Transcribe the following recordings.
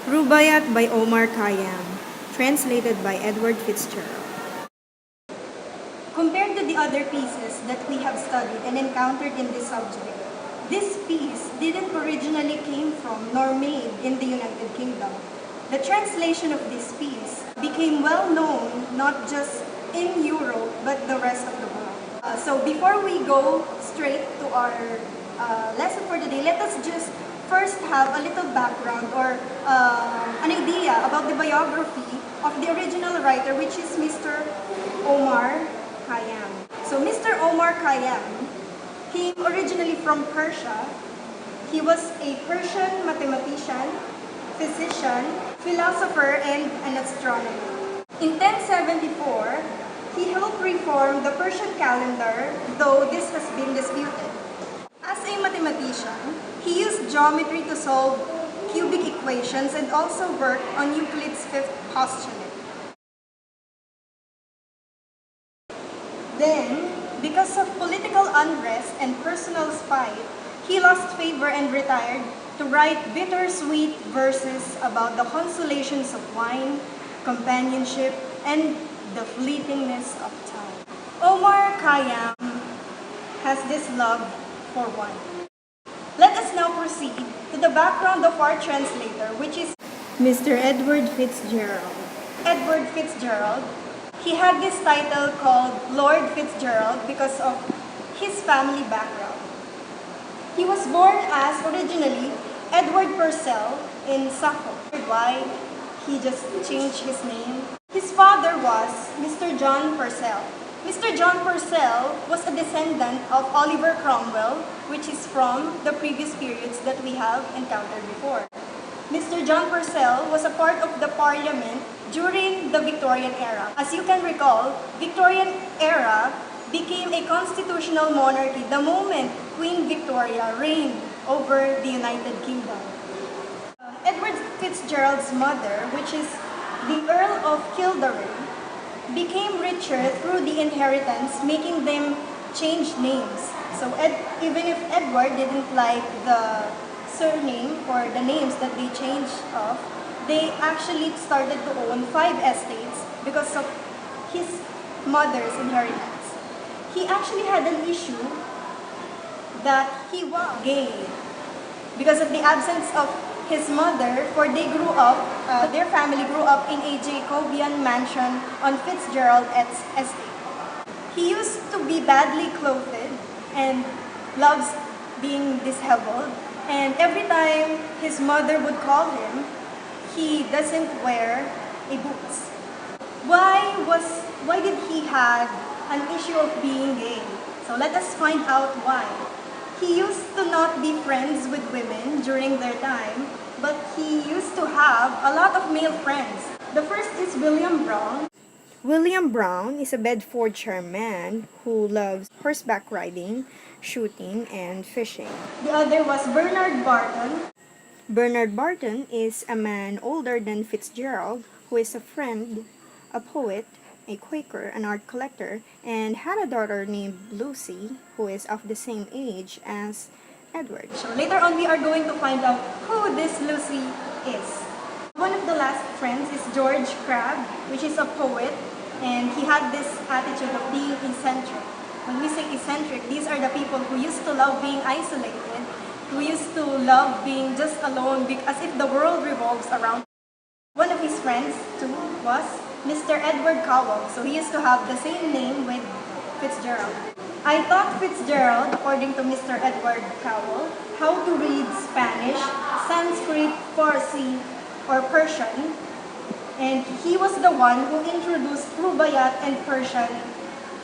Rubaiyat by Omar Khayyam, translated by Edward Fitzgerald. Compared to the other pieces that we have studied and encountered in this subject, this piece didn't originally came from nor made in the United Kingdom. The translation of this piece became well known not just in Europe but the rest of the world. So before we go straight to our lesson for today, let us just first have a little background or an idea about the biography of the original writer, which is Mr. Omar Khayyam. So Mr. Omar Khayyam came originally from Persia. He was a Persian mathematician, physician, philosopher, and an astronomer. In 1074, he helped reform the Persian calendar, though this has been disputed. As a mathematician, he used geometry to solve cubic equations and also worked on Euclid's fifth postulate. Then, because of political unrest and personal spite, he lost favor and retired to write bittersweet verses about the consolations of wine, companionship, and the fleetingness of time. Omar Khayyam has this love for wine. Let us now proceed to the background of our translator, which is Mr. Edward Fitzgerald. Edward Fitzgerald. He had this title called Lord Fitzgerald because of his family background. He was born as originally Edward Purcell in Suffolk. Why he just changed his name? His father was Mr. John Purcell. Mr. John Purcell was a descendant of Oliver Cromwell, which is from the previous periods that we have encountered before. Mr. John Purcell was a part of the parliament during the Victorian era. As you can recall, Victorian era became a constitutional monarchy the moment Queen Victoria reigned over the United Kingdom. Edward Fitzgerald's mother, which is the Earl of Kildare, became richer through the inheritance, making them change names. So even if Edward didn't like the surname or the names that they changed of, they actually started to own 5 estates because of his mother's inheritance. He actually had an issue that he was gay because of the absence of his mother, for their family grew up in a Jacobean mansion on Fitzgerald estate. He used to be badly clothed and loves being disheveled, and every time his mother would call him, he doesn't wear a boots. Why did he have an issue of being gay? So let us find out why. He used to not be friends with women during their time, but he used to have a lot of male friends. The first is William Brown. William Brown is a Bedfordshire man who loves horseback riding, shooting, and fishing. The other was Bernard Barton. Bernard Barton is a man older than Fitzgerald who is a friend, a poet, a Quaker, an art collector, and had a daughter named Lucy who is of the same age as Edward. So later on we are going to find out who this Lucy is. One of the last friends is George Crabbe, which is a poet, and he had this attitude of being eccentric. When we say eccentric, these are the people who used to love being isolated, who used to love being just alone as if the world revolves around. One of his friends too was Mr. Edward Cowell, so he used to have the same name with Fitzgerald. I taught Fitzgerald, according to Mr. Edward Cowell, how to read Spanish, Sanskrit, Farsi, or Persian, and he was the one who introduced Rubaiyat and Persian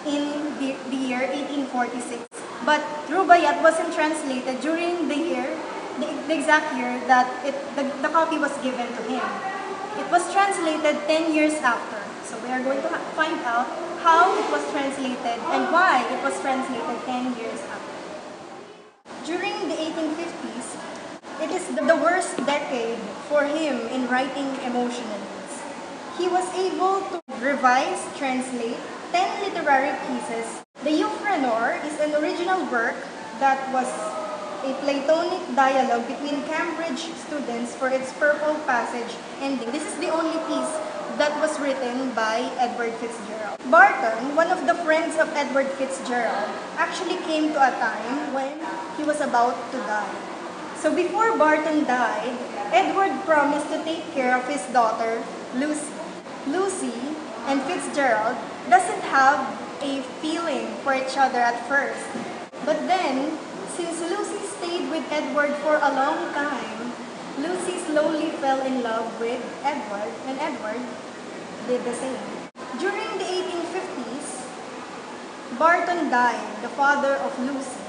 in the year 1846. But Rubaiyat wasn't translated during the exact year that the copy was given to him. It was translated 10 years after. So we are going to find out how it was translated and why it was translated 10 years after. During the 1850s, it is the worst decade for him in writing emotionally. He was able to revise, translate 10 literary pieces. The Euphranor is an original work that was a Platonic dialogue between Cambridge students for its purple passage ending. This is the only piece that was written by Edward Fitzgerald. Barton, one of the friends of Edward Fitzgerald, actually came to a time when he was about to die. So before Barton died, Edward promised to take care of his daughter, Lucy. Lucy and Fitzgerald doesn't have a feeling for each other at first. But then, since Lucy stayed with Edward for a long time, Lucy slowly fell in love with Edward, and Edward did the same. During the 1850s, Barton died, the father of Lucy.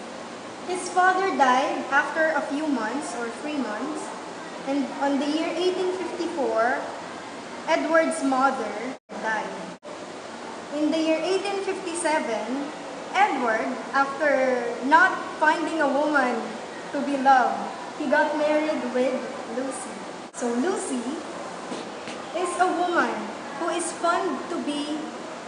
His father died after a few months or 3 months, and on the year 1854, Edward's mother died. In the year 1857, Edward, after not finding a woman to be loved, he got married with Lucy. So Lucy is a woman who is fun to be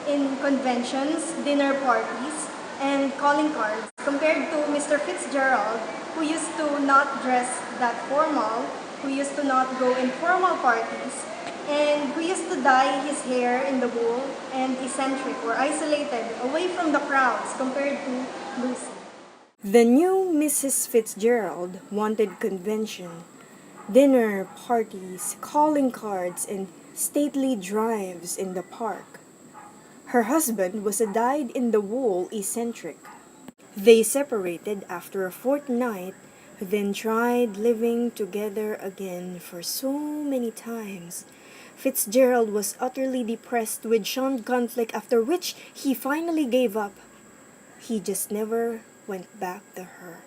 in conventions, dinner parties, and calling cards, compared to Mr. Fitzgerald, who used to not dress that formal, who used to not go in formal parties, and who used to dye his hair in the wool and eccentric or isolated away from the crowds compared to Lucy. The new Mrs. Fitzgerald wanted convention, dinner parties, calling cards, and stately drives in the park. Her husband was a dyed-in-the-wool eccentric. They separated after a fortnight, then tried living together again for so many times. Fitzgerald was utterly depressed with shunned conflict, after which he finally gave up. He just never went back to her.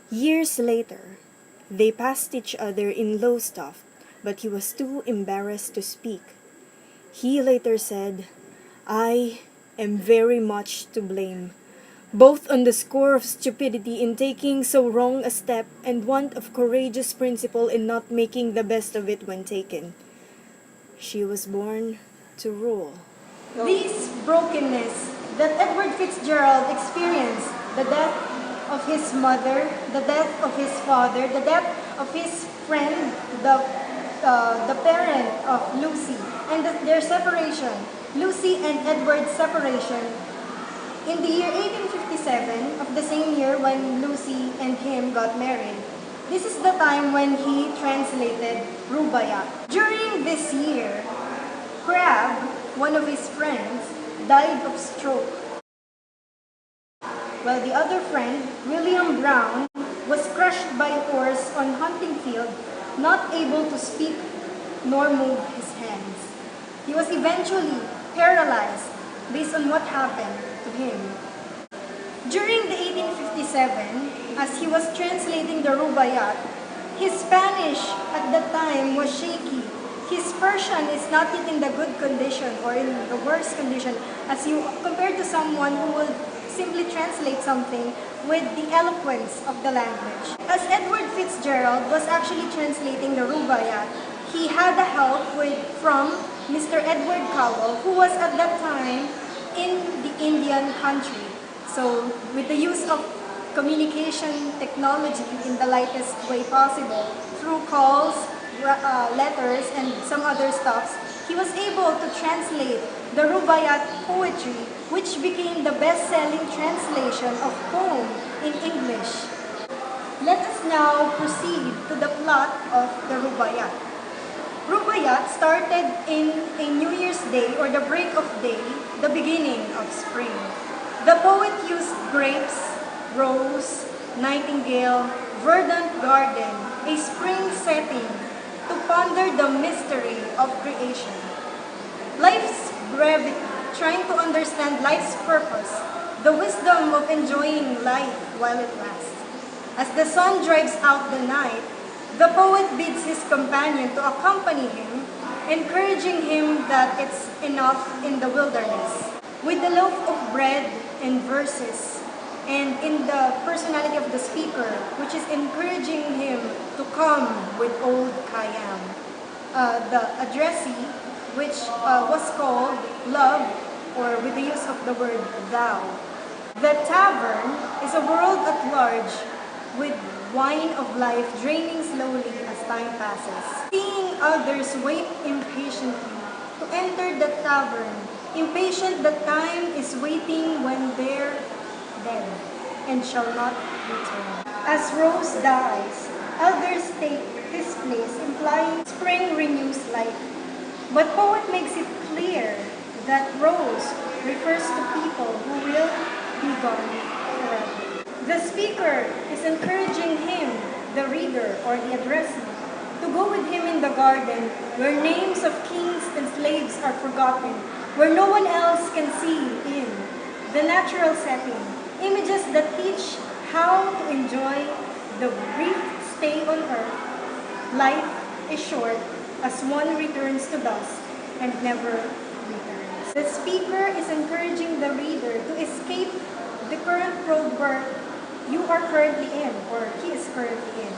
Years later, they passed each other in Lowestoft, but he was too embarrassed to speak. He later said, "I am very much to blame, both on the score of stupidity in taking so wrong a step and want of courageous principle in not making the best of it when taken. She was born to rule." This brokenness that Edward Fitzgerald experienced, the death of his mother, the death of his father, the death of his friend, the parent of Lucy, and their separation, Lucy and Edward's separation, in the year 1857, of the same year when Lucy and him got married, this is the time when he translated Rubaiyat. During this year, Crabbe, one of his friends, died of stroke, while the other friend, William Brown, was crushed by a horse on hunting field, not able to speak nor move his hands. He was eventually paralyzed based on what happened to him. During the 1857, as he was translating the Rubaiyat, his Spanish at that time was shaky. His Persian is not yet in the good condition or in the worst condition as you compared to someone who would simply translate something with the eloquence of the language. As Edward Fitzgerald was actually translating the Rubaiyat, he had a help from Mr. Edward Cowell, who was at that time in the Indian country. So with the use of communication technology in the lightest way possible, through calls, letters, and some other stuffs, he was able to translate the Rubaiyat poetry, which became the best-selling translation of poem in English. Let us now proceed to the plot of the Rubaiyat. Rubaiyat started in a New Year's Day or the break of day, the beginning of spring. The poet used grapes, rose, nightingale, verdant garden, a spring setting to ponder the mystery of creation. Life's brevity, trying to understand life's purpose, the wisdom of enjoying life while it lasts. As the sun drives out the night, the poet bids his companion to accompany him, encouraging him that it's enough in the wilderness. With the loaf of bread and verses, and in the personality of the speaker, which is encouraging him to come with old Khayyam. The addressee, which was called love, or with the use of the word thou. The tavern is a world at large with wine of life draining slowly as time passes. Seeing others wait impatiently to enter the tavern, impatient that time is waiting when they're dead and shall not return. As Rose dies, others take his place, implying spring renews life. But poet makes it clear that Rose refers to people who will be gone forever. The speaker is encouraging him, the reader or the addressee, to go with him in the garden where names of kings and slaves are forgotten, where no one else can see in the natural setting, images that teach how to enjoy the brief stay on earth. Life is short as one returns to dust and never returns. The speaker is encouraging the reader to escape the current roadwork you are currently in, or he is currently in.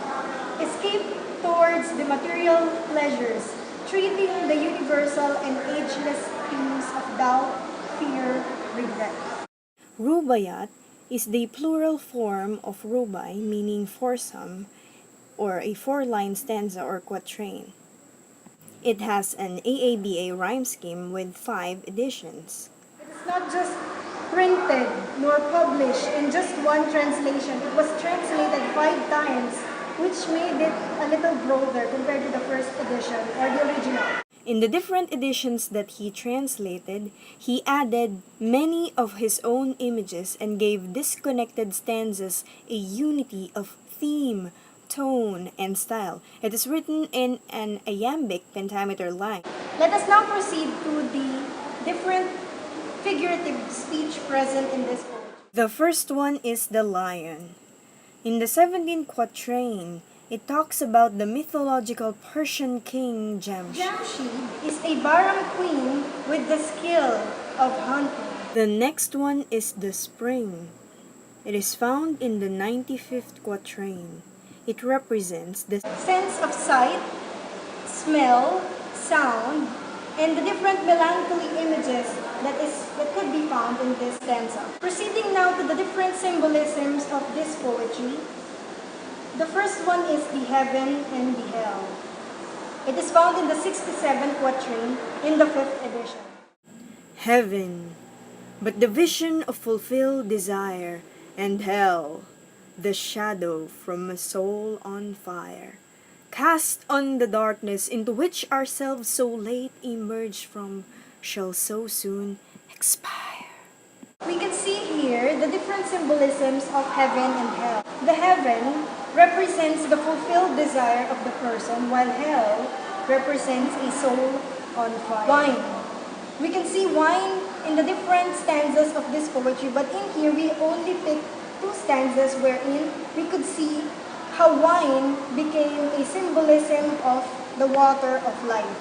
Escape towards the material pleasures, treating the universal and ageless themes of doubt, fear, regret. Rubaiyat is the plural form of rubai, meaning foursome, or a four-line stanza or quatrain. It has an AABA rhyme scheme with 5 editions. It's not just printed nor published in just one translation. It was translated 5 times, which made it a little broader compared to the first edition or the original. In the different editions that he translated, he added many of his own images and gave disconnected stanzas a unity of theme, tone, and style. It is written in an iambic pentameter line. Let us now proceed to the different figurative speech present in this poem. The first one is the lion. In the 17th quatrain, it talks about the mythological Persian king Jamshid. Jamshid is a Baram queen with the skill of hunting. The next one is the spring. It is found in the 95th quatrain. It represents the Sense of sight, smell, sound, and the different melancholy images that could be found in this stanza. Proceeding now to the different symbolisms of this poetry, the first one is the heaven and the hell. It is found in the 67th quatrain in the 5th edition. heaven, but the vision of fulfilled desire, and hell, the shadow from a soul on fire, cast on the darkness into which ourselves so late emerged from, shall so soon expire. We can see here the different symbolisms of heaven and hell. The heaven represents the fulfilled desire of the person, while hell represents a soul on fire. Wine. We can see wine in the different stanzas of this poetry, but in here we only pick 2 stanzas wherein we could see how wine became a symbolism of the water of life.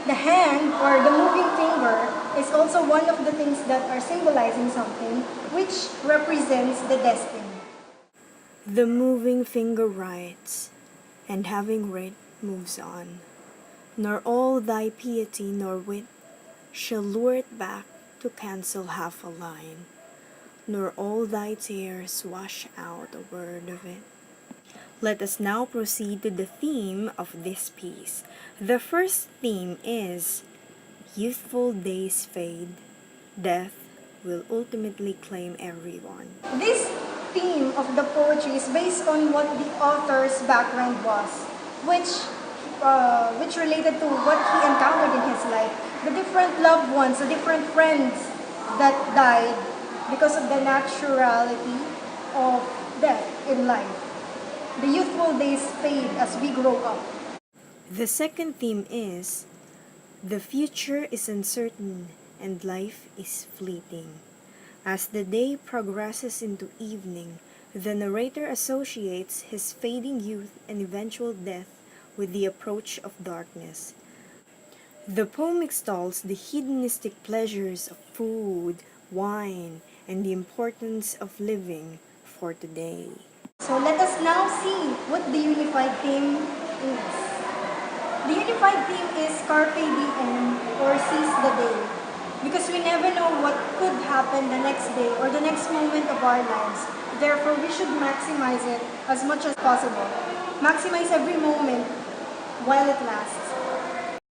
The hand or the moving finger is also one of the things that are symbolizing something, which represents the destiny. The moving finger writes, and having writ moves on. Nor all thy piety nor wit shall lure it back to cancel half a line, nor all thy tears wash out a word of it. Let us now proceed to the theme of this piece. The first theme is youthful days fade, death will ultimately claim everyone. This theme of the poetry is based on what the author's background was, which related to what he encountered in his life, the different loved ones, the different friends that died because of the naturality of death in life. The youthful days fade as we grow up. The second theme is the future is uncertain and life is fleeting. As the day progresses into evening, the narrator associates his fading youth and eventual death with the approach of darkness. The poem extols the hedonistic pleasures of food, wine, and the importance of living for today. So let us now see what the unified theme is. The unified theme is Carpe Diem, or Seize the Day. because we never know what could happen the next day or the next moment of our lives. Therefore, we should maximize it as much as possible. Maximize every moment while it lasts.